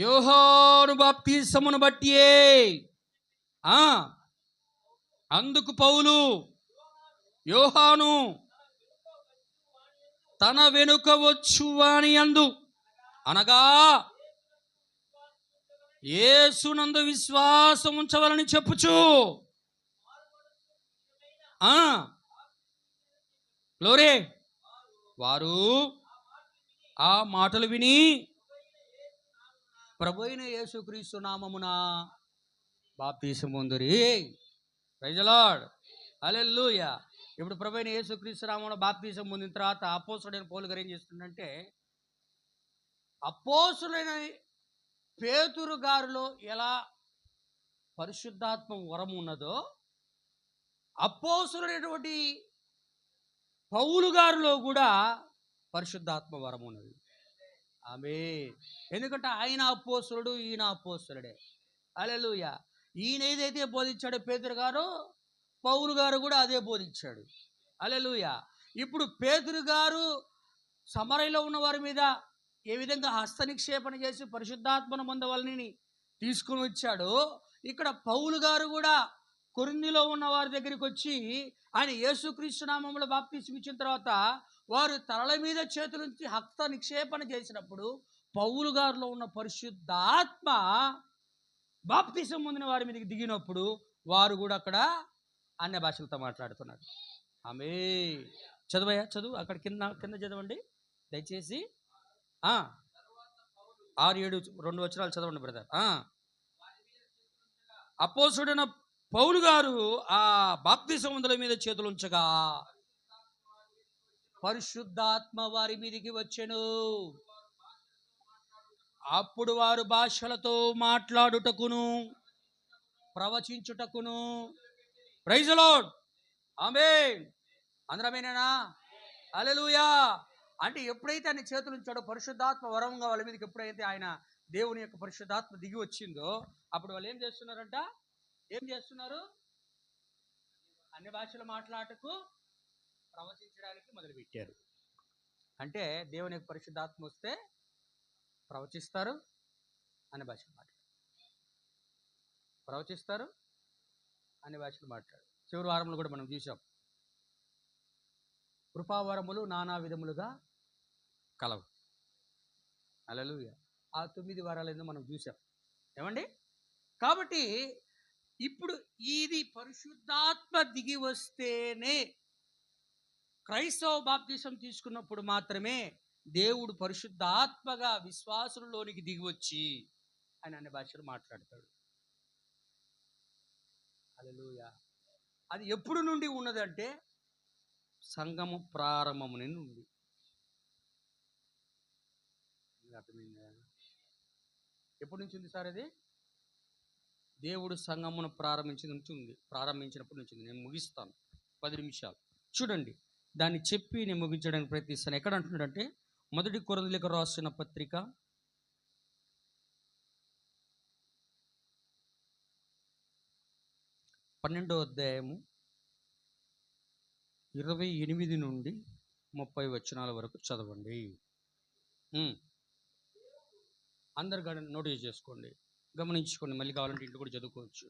యోహాను బాప్తిసమును బట్టియే అందుకు పౌలు యోహాను తన వెనుక వచ్చు వాని యందు అనగా యేసునందు విశ్వాసం ఉంచవాలని చెప్పుచు లోరే వారు ఆ మాటలు విని ప్రభు అయిన యేసుక్రీస్తు నామమున బాప్తీసం పొందిరి. Praise the lord. హల్లెలూయా. ఇప్పుడు ప్రభు అయిన యేసుక్రీస్తు నామమున బాప్తీసం పొందిన తర్వాత అపోస్తలుడైన పౌలు గారు ఏం చేస్తుందంటే అపోస్తలుడైన పేతురు గారిలో ఎలా పరిశుద్ధాత్మ వరం ఉన్నదో అపోస్తలుడైనటువంటి పౌలు గారిలో కూడా పరిశుద్ధాత్మ వరం ఉన్నది. ఆమేన్. ఎందుకంటే ఆయన అపోస్తలుడు, ఈయన అపోస్తలుడే. హల్లెలూయా. ఈయన ఏదైతే బోధించాడో పేతురు గారు, పౌలు గారు కూడా అదే బోధించాడు. హల్లెలూయా. ఇప్పుడు పేతురు గారు సమరయలో ఉన్న వారి మీద ఏ విధంగా హస్త నిక్షేపణ చేసి పరిశుద్ధాత్మను పొందవాలని తీసుకుని వచ్చాడో ఇక్కడ పౌలు గారు కూడా కొరింథీలో ఉన్న వారి దగ్గరికి వచ్చి ఆయన యేసుక్రీస్తు నామములో బాప్తిసం ఇచ్చిన తర్వాత వారు తలల మీద చేతులుంచి హస్త నిక్షేపణ చేసినప్పుడు పౌలు గారిలో ఉన్న పరిశుద్ధాత్మ బాప్తిసం పొందిన వారి మీదకి దిగినప్పుడు వారు కూడా అక్కడ అన్య భాషలతో మాట్లాడుతున్నారు. ఆమేన్. చదువయ్యా, చదువు అక్కడ కింద చదవండి దయచేసి. 6, 7 2 వచనాలు చదవండి బ్రదర్. అపోస్తలుడైన పౌలు గారు ఆ బాప్తిసముల మీద చేతులు ఉంచగా పరిశుద్ధాత్మ వారి మీదికి వచ్చెను. అప్పుడు వారు భాషలతో మాట్లాడుటకును ప్రవచించుటకును. Praise the lord. ఆమేన్. అందరమేనా? హల్లెలూయా. అంటే ఎప్పుడైతే ఆయన చేతులు ఉంచాడో పరిశుద్ధాత్మ వరంగా వాళ్ళ మీదకి ఎప్పుడైతే ఆయన దేవుని యొక్క పరిశుద్ధాత్మ దిగి వచ్చిందో అప్పుడు వాళ్ళు ఏం చేస్తున్నారంట? అన్ని భాషలు మాట్లాడటకు ప్రవచించడానికి మొదలుపెట్టారు. అంటే దేవుని యొక్క పరిశుద్ధాత్మ వస్తే ప్రవచిస్తారు, అన్ని భాషలు ప్రవచిస్తారు, అన్ని భాషలు మాట్లాడు. చివరి వారంలో కూడా మనం చూసాం కృపావరములు నానా విధములుగా కలవు. హల్లెలూయా. ఆ 9 వారాలను మనం చూసాం. ఏమండి? కాబట్టి ఇప్పుడు ఇది పరిశుద్ధాత్మ దిగి వస్తేనే క్రైస్తవ బాప్తిసం తీసుకున్నప్పుడు మాత్రమే దేవుడు పరిశుద్ధాత్మగా విశ్వాసంలోనికి దిగి వచ్చి ఆయన అన్ని భాషలు మాట్లాడతాడు. హల్లెలూయా. అది ఎప్పుడు నుండి ఉన్నదంటే సంఘము ప్రారంభము నుండి ఉంది. ఎప్పటి నుంచి ఉంది సార్? అది దేవుడు సంఘమును ప్రారంభించినప్పటి నుంచి ఉంది. నేను ముగిస్తాను 10 నిమిషాలు చూడండి. దాన్ని చెప్పి నేను ముగించడానికి ప్రయత్నిస్తాను. ఎక్కడ అంటున్నాడంటే 1 కొరింథీయులకు రాసిన పత్రిక 12వ అధ్యాయము 28 నుండి 30 వచనాల వరకు చదవండి. అందరు నోటీస్ చేసుకోండి, గమనించుకోండి. మళ్ళీ కావాలంటే ఇంట్లో కూడా చదువుకోవచ్చు.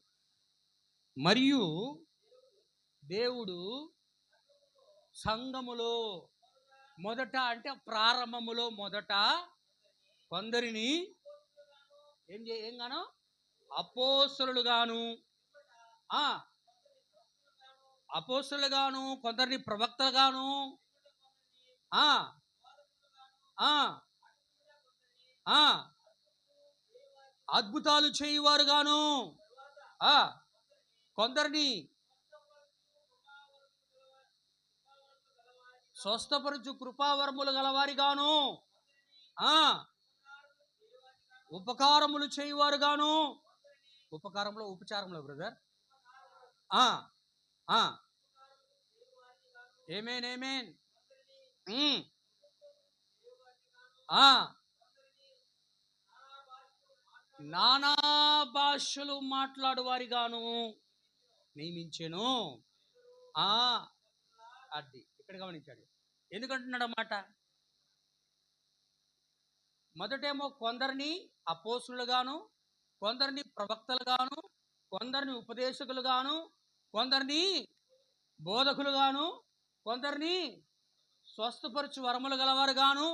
మరియు దేవుడు సంఘములో మొదట అంటే ప్రారంభములో మొదట కొందరిని ఏం గాను అపోస్తలుగాను అపోస్తలుగాను కొందరిని ప్రవక్తలుగాను అద్భుతాలు చేయువారుగాను కొందరిని స్వస్థపరచు కృపావరములు గలవారిగాను ఉపకారములు చేయువారుగాను. ఉపకారంలో ఉపచారంలో బ్రదర్ ఏమేన్ ఏమేన్ నానా భాషలు మాట్లాడు వారిగాను నియమించెను. అది ఇక్కడ గమనించాడు. ఎందుకంటున్నాడు అన్నమాట? మొదటేమో కొందరిని అపోస్తులుగాను, కొందరిని ప్రవక్తలుగాను, కొందరిని ఉపదేశకులుగాను, కొందరిని బోధకులుగాను, కొందరిని స్వస్థపరచు వరములు గలవారుగాను,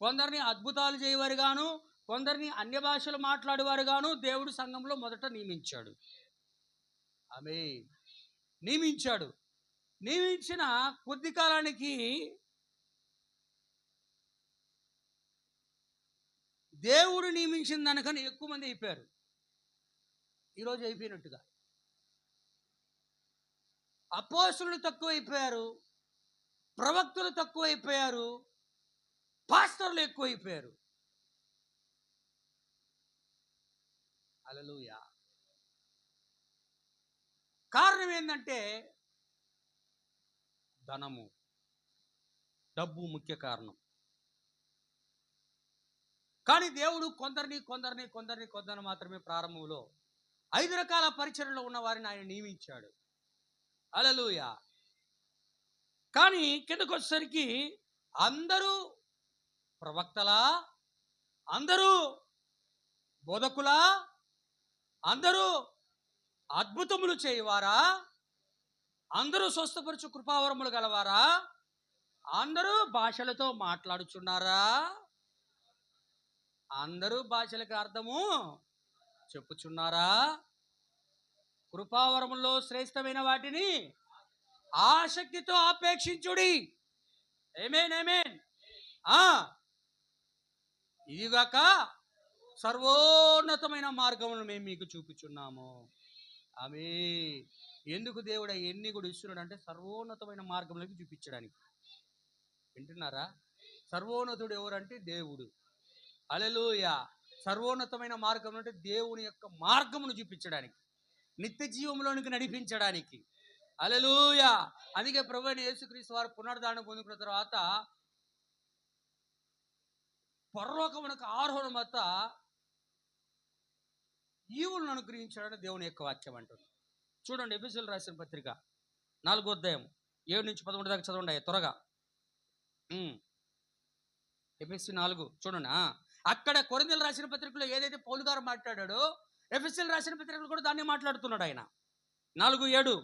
కొందరిని అద్భుతాలు చేయవారుగాను, కొందరిని అన్య భాషలు మాట్లాడేవారుగాను దేవుడు సంఘంలో మొదట నియమించాడు. ఆమేన్. నియమించిన కొద్ది కాలానికి దేవుడు నియమించిన దానికన్నా ఎక్కువ మంది అయిపోయారు. ఈరోజు అయిపోయినట్టుగా అపోస్తలులు తక్కువ అయిపోయారు, ప్రవక్తలు తక్కువ అయిపోయారు, పాస్టర్లు ఎక్కువ అయిపోయారు. హల్లెలూయా. కారణం ఏంటంటే ధనము, డబ్బు ముఖ్య కారణం. కానీ దేవుడు కొందరిని మాత్రమే ప్రారంభంలో 5 రకాల పరిచర్యలో ఉన్న వారిని ఆయన నియమించాడు. హల్లెలూయా. కానీ కిందకు వచ్చేసరికి అందరూ ప్రవక్తలా, అందరూ బోధకులా, అందరూ అద్భుతములు చేయవారా, అందరూ స్వస్థపరచు కృపావరములు గలవారా, అందరూ భాషలతో మాట్లాడుచున్నారా, అందరూ భాషలకు అర్థము చెప్పుచున్నారా, కృపావరములో శ్రేష్టమైన వాటిని ఆసక్తితో అపేక్షించుడి. ఆమేన్ ఆమేన్. ఇదిగాక సర్వోన్నతమైన మార్గమును మేము మీకు చూపుచున్నాము. ఆమేన్. ఎందుకు దేవుడు ఎన్ని కూడా ఇస్తున్నాడు అంటే సర్వోన్నతమైన మార్గంలోకి చూపించడానికి. వింటున్నారా? సర్వోన్నతుడు ఎవరంటే దేవుడు. హల్లెలూయా. సర్వోన్నతమైన మార్గం అంటే దేవుని యొక్క మార్గమును చూపించడానికి, నిత్య జీవంలోనికి నడిపించడానికి. హల్లెలూయా. అందుకే ప్రభువైన యేసుక్రీస్తు వారు పునరుద్ధానం పొందుకున్న తర్వాత పరలోకమునకు ఆరోహణమత ఈవులను అనుగ్రహించాడని దేవుని యొక్క వాక్యం అంటుంది. చూడండి, ఎఫెసీయులకు రాసిన పత్రిక 4వ అధ్యాయం 7 నుంచి 11 దాకా చదవండి త్వరగా. ఎఫెసీ 4 చూడండి. అక్కడ కొరింథీయులకు రాసిన పత్రికలో ఏదైతే పౌలు గారు మాట్లాడాడో ఎఫెసీయులకు రాసిన పత్రికలో కూడా దాన్ని మాట్లాడుతున్నాడు ఆయన. 4:7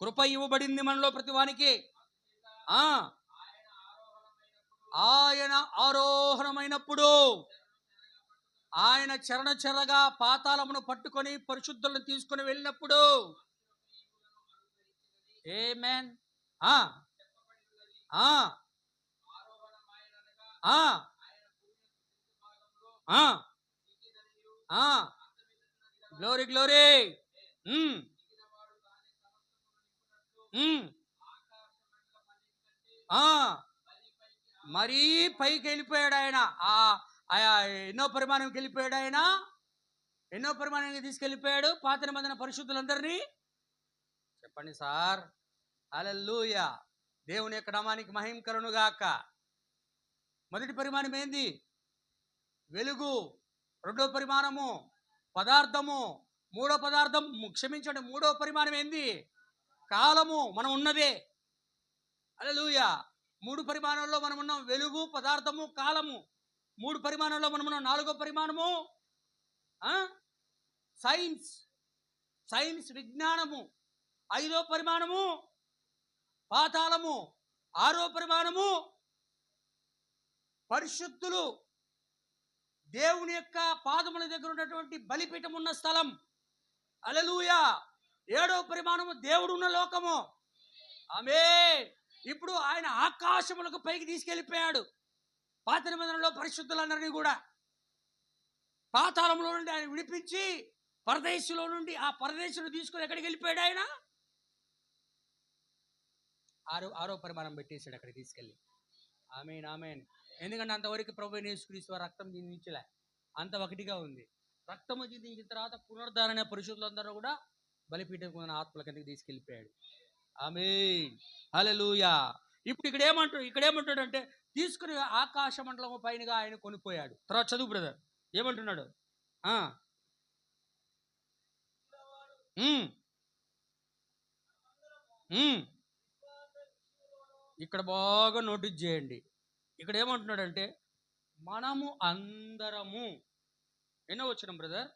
కృప ఇవ్వబడింది మనలో ప్రతి వానికి. ఆయన ఆరోహణమైనప్పుడు, ఆయన చెరగా పాతాళమును పట్టుకొని పరిశుద్ధులను తీసుకొని వెళ్ళినప్పుడు, ఆమేన్. Glory glory. మరీ పైకి వెళ్ళిపోయాడు ఆయన. ఎన్నో పరిమాణంకి వెళ్ళిపోయాడు ఆయన. ఎన్నో పరిమాణానికి తీసుకెళ్ళిపోయాడు పాత నిబంధన పరిశుద్ధులందరినీ. చెప్పండి సార్. హల్లెలూయా. దేవుని యొక్క నామానికి మహిమ కలుగును గాక. మొదటి పరిమాణం ఏంది? వెలుగు. రెండో పరిమాణము పదార్థము. మూడో పరిమాణం ఏంది? కాలము. మనం ఉన్నదే. హల్లెలూయా. 3 పరిమాణంలో మనం ఉన్నాం. వెలుగు, పదార్థము, కాలము. 3 పరిమాణంలో మనం ఉన్నాం. 4వ పరిమాణము సైన్స్, విజ్ఞానము. 5వ పరిమాణము పాతాళము. 6వ పరిమాణము పరిశుద్ధులు, దేవుని యొక్క పాదముల దగ్గర ఉన్నటువంటి బలిపీఠం ఉన్న స్థలం. హల్లెలూయా. 7వ పరిమాణము దేవుడు ఉన్న లోకము. ఆమేన్. ఇప్పుడు ఆయన ఆకాశములకు పైకి తీసుకెళ్ళిపోయాడు. పాత నిబంధనలో పరిశుద్ధులందరినీ కూడా పాతాళంలో నుండి ఆయన విడిపించి పరదేశంలో నుండి ఆ పరదేశుని తీసుకుని ఎక్కడికి వెళ్ళిపోయాడు ఆయన? 6వ పరిమాణం పెట్టేశాడు అక్కడికి తీసుకెళ్ళి. ఆమేన్, ఆమేన్. ఎందుకంటే అంతవరకు ప్రభువైన యేసుక్రీస్తు వారి రక్తం చిందించలే, అంత ఒకటిగా ఉంది. రక్తము చిందించిన తర్వాత పునరుద్ధరణ పరిశుద్ధులందరూ కూడా బలిపీఠం ఆత్మల కిందకి తీసుకెళ్ళిపోయాడు. ఆమేన్, హల్లెలూయా. ఇప్పుడు ఇక్కడేమంటాడు అంటే తీసుకుని ఆకాశ మండలం పైనగా ఆయన కొనిపోయాడు. తర్వాత చదువు బ్రదర్, ఏమంటున్నాడు? ఇక్కడ బాగా నోటీస్ చేయండి. ఇక్కడ ఏమంటున్నాడంటే మనము అందరము. ఎన్నో వచ్చినాం బ్రదర్?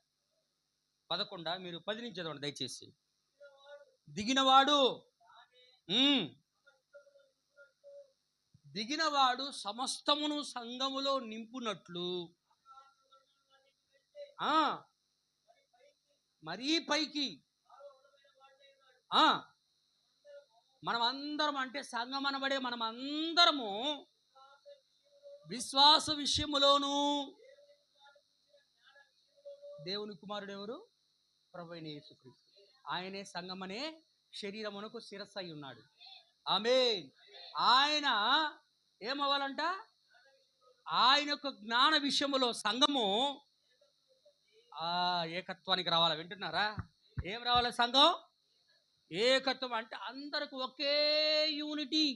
11. మీరు 10 నుంచి చదవండి దయచేసి. దిగినవాడు సమస్తమును సంఘములో నింపునట్లు మరీ పైకి మనమందరం, అంటే సంఘం అనబడే మనమందరము విశ్వాస విషయములోను దేవుని కుమారుడు ఎవరు? ప్రభువైన యేసుక్రీస్తు. ఆయనే సంఘమనే శరీరమునకు శిరస్సు అయి ఉన్నాడు. ఆమేన్. ఆయన ఏమవ్వాలంట? ఆయన యొక్క జ్ఞాన విషయములో సంఘము ఏకత్వానికి రావాలి. వింటున్నారా? ఏం రావాలి? సంఘం ఏకత్వం. అంటే అందరికి ఒకే యూనిటీ.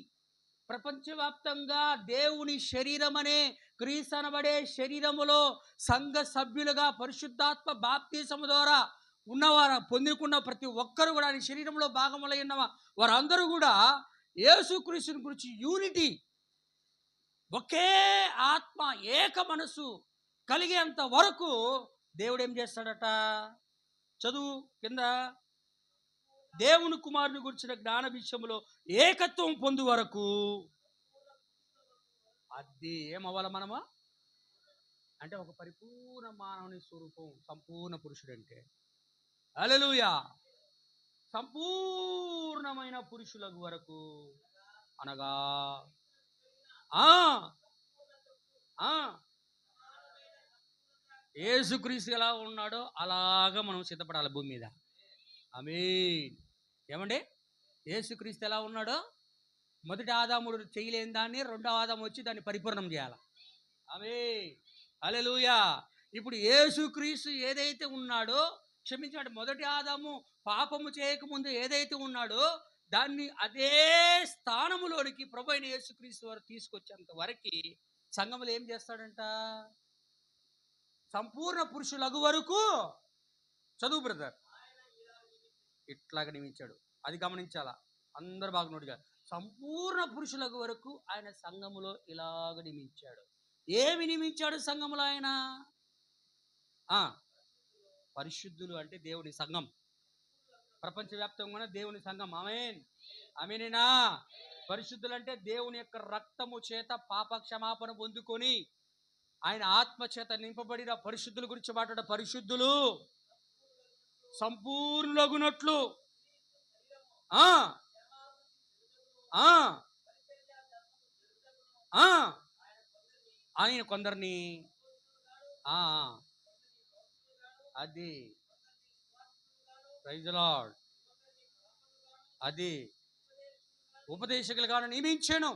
ప్రపంచవ్యాప్తంగా దేవుని శరీరం అనే క్రీస్తు అనబడే శరీరములో సంఘ సభ్యులుగా పరిశుద్ధాత్మ బాప్తిసము ద్వారా ఉన్నవారు పొందుకున్న ప్రతి ఒక్కరు కూడా ఆయన శరీరంలో భాగములై ఉన్న వారందరూ కూడా యేసుక్రీస్తుని గురించి యూనిటీ, ఒకే ఆత్మ, ఏక మనసు కలిగేంత వరకు దేవుడు ఏం చేస్తాడట? చదువు కింద. దేవుని కుమారుని గురించిన జ్ఞాన విషయంలో ఏకత్వం పొందు వరకు. అది ఏమవ్వాలి మనమా? అంటే ఒక పరిపూర్ణ మానవుని స్వరూపం, సంపూర్ణ పురుషుడు అంటే. హల్లెలూయా. సంపూర్ణమైన పురుషులకు వరకు అనగా యేసుక్రీస్తు ఎలా ఉన్నాడో అలాగా మనం సిద్ధపడాలి భూమి మీద. ఆమేన్. ఏమండి? యేసుక్రీస్తు ఎలా ఉన్నాడో, మొదటి ఆదాముడు చేయలేని దాన్ని రెండవ ఆదాము వచ్చి దాన్ని పరిపూర్ణం చేయాలి. ఆమేన్, హల్లెలూయా. ఇప్పుడు యేసుక్రీస్తు ఏదైతే ఉన్నాడో, క్షమించండి, మొదటి ఆదాము పాపము చేయకముందు ఏదైతే ఉన్నాడో దాన్ని అదే స్థానములోనికి ప్రభువైన యేసుక్రీస్తు వారు తీసుకొచ్చేంత వరకు సంఘములు ఏం చేస్తాడంట? సంపూర్ణ పురుషులగు వరకు. చదువు బ్రదర్. ఇట్లాగ నియమించాడు. అది గమనించాలా అందరు బాగా నోటిగా. సంపూర్ణ పురుషులకు వరకు ఆయన సంఘములో ఇలాగ నియమించాడు. ఏమి నియమించాడు సంఘములో ఆయన? పరిశుద్ధులు, అంటే దేవుని సంఘం. ప్రపంచవ్యాప్తంగా దేవుని సంఘం. ఆమేన్, ఆమేనేనా? పరిశుద్ధులు అంటే దేవుని యొక్క రక్తము చేత పాప క్షమాపణ పొందుకొని ఆయన ఆత్మ చేత నింపబడిన పరిశుద్ధుల గురించి మాట్లాడ. పరిశుద్ధులు సంపూర్ణులగునట్లు ఆయన కొందరిని అది ప్రైజ్ ది లార్డ్, అది ఉపదేశకులుగా నియమించాను.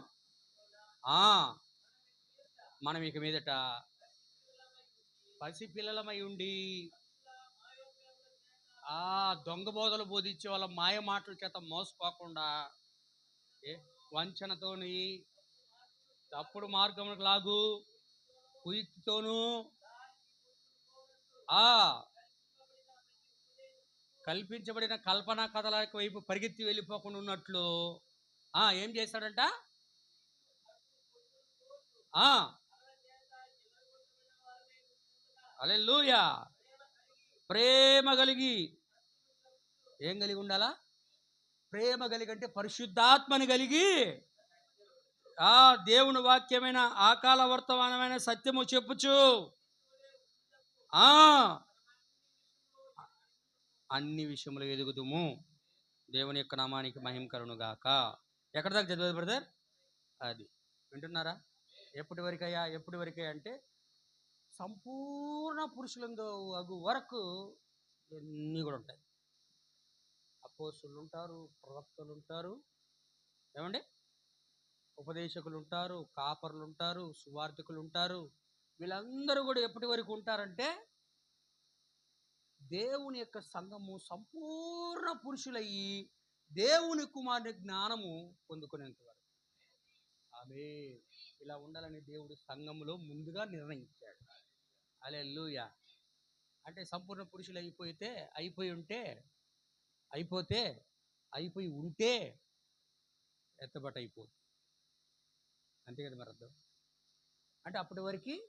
మనం ఇక మీదట పసిపిల్లలమై ఉండి దొంగ బోధలు బోధించే వాళ్ళ మాయ మాటల చేత మోసపోకుండా, వంచనతోని, తప్పుడు మార్గములకు లాగు, కుయుక్తితోనూ కల్పించబడిన కల్పనా కథల వైపు పరిగెత్తి వెళ్ళిపోకుండా ఉన్నట్లు ఏం చేస్తాడంట? ఆ, హల్లెలూయా. ప్రేమ కలిగి, ఏం కలిగి ఉండాలా? ప్రేమ కలిగి అంటే పరిశుద్ధాత్మని కలిగి, ఆ దేవుని వాక్యమైన ఆకాల వర్తమానమైన సత్యము చెప్పుచు, ఆ అన్ని విషయములు ఎదుగుదుము. దేవుని యొక్క నామానికి మహిమ కలుగును గాక. ఎక్కడ దాకా చదివారు బ్రదర్? అది వింటున్నారా? ఎప్పటి వరకయ్యా? ఎప్పటి వరకయ్యా అంటే సంపూర్ణ పురుషులందు అగు వరకు ఇవన్నీ కూడా ఉంటాయి. అపోస్తులు ఉంటారు, ప్రవక్తలు ఉంటారు, ఏమండి, ఉపదేశకులు ఉంటారు, కాపర్లు ఉంటారు, సువార్థికులు ఉంటారు. వీళ్ళందరూ కూడా ఎప్పటి వరకు ఉంటారంటే దేవుని యొక్క సంఘము సంపూర్ణ పురుషులయ్యి దేవుని కుమారుని జ్ఞానము పొందుకునేంత వరకు. ఆమె ఇలా ఉండాలని దేవుడు సంఘములో ముందుగా నిర్ణయించాడు. హల్లెలూయా. అంటే సంపూర్ణ పురుషులు అయిపోయి ఉంటే ఎత్తబట్ట అయిపోతుంది. అంతే కదా మరి అర్థం. అంటే అప్పటి వరకు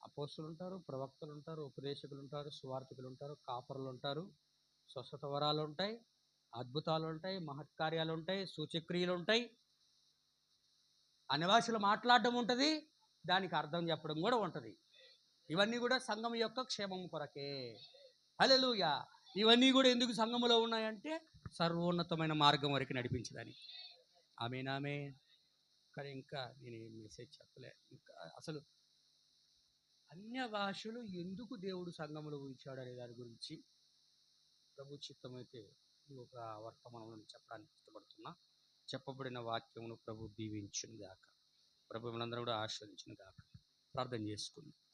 అపోస్తులు ఉంటారు, ప్రవక్తలు ఉంటారు, ఉపదేశకులు ఉంటారు, సువార్థికులు ఉంటారు, కాపరులు ఉంటారు, స్వస్థత వరాలు ఉంటాయి, అద్భుతాలు ఉంటాయి, మహత్కార్యాలు ఉంటాయి, సూచక్రియలు ఉంటాయి, అన్ని భాషలు మాట్లాడడం ఉంటుంది, దానికి అర్థం చెప్పడం కూడా ఉంటుంది. ఇవన్నీ కూడా సంఘం యొక్క క్షేమం కొరకే. హల్లెలూయా. ఇవన్నీ కూడా ఎందుకు సంఘములో ఉన్నాయంటే సర్వోన్నతమైన మార్గం వరకు నడిపించడానికి. ఆమె కానీ ఇంకా నేను మెసేజ్ చెప్పలే. ఇంకా అసలు అన్య భాషలు ఎందుకు దేవుడు సంఘములో ఉంచాడు అనే దాని గురించి ప్రభు చిత్తమైతే ఒక వర్తమానం చెప్పడానికి ఇష్టపడుతున్నా. చెప్పబడిన వాక్యమును ప్రభు దీవించును గాక. ప్రభు మనందరూ కూడా ఆశీర్వదించును గాక. ప్రార్థన చేసుకుందాం.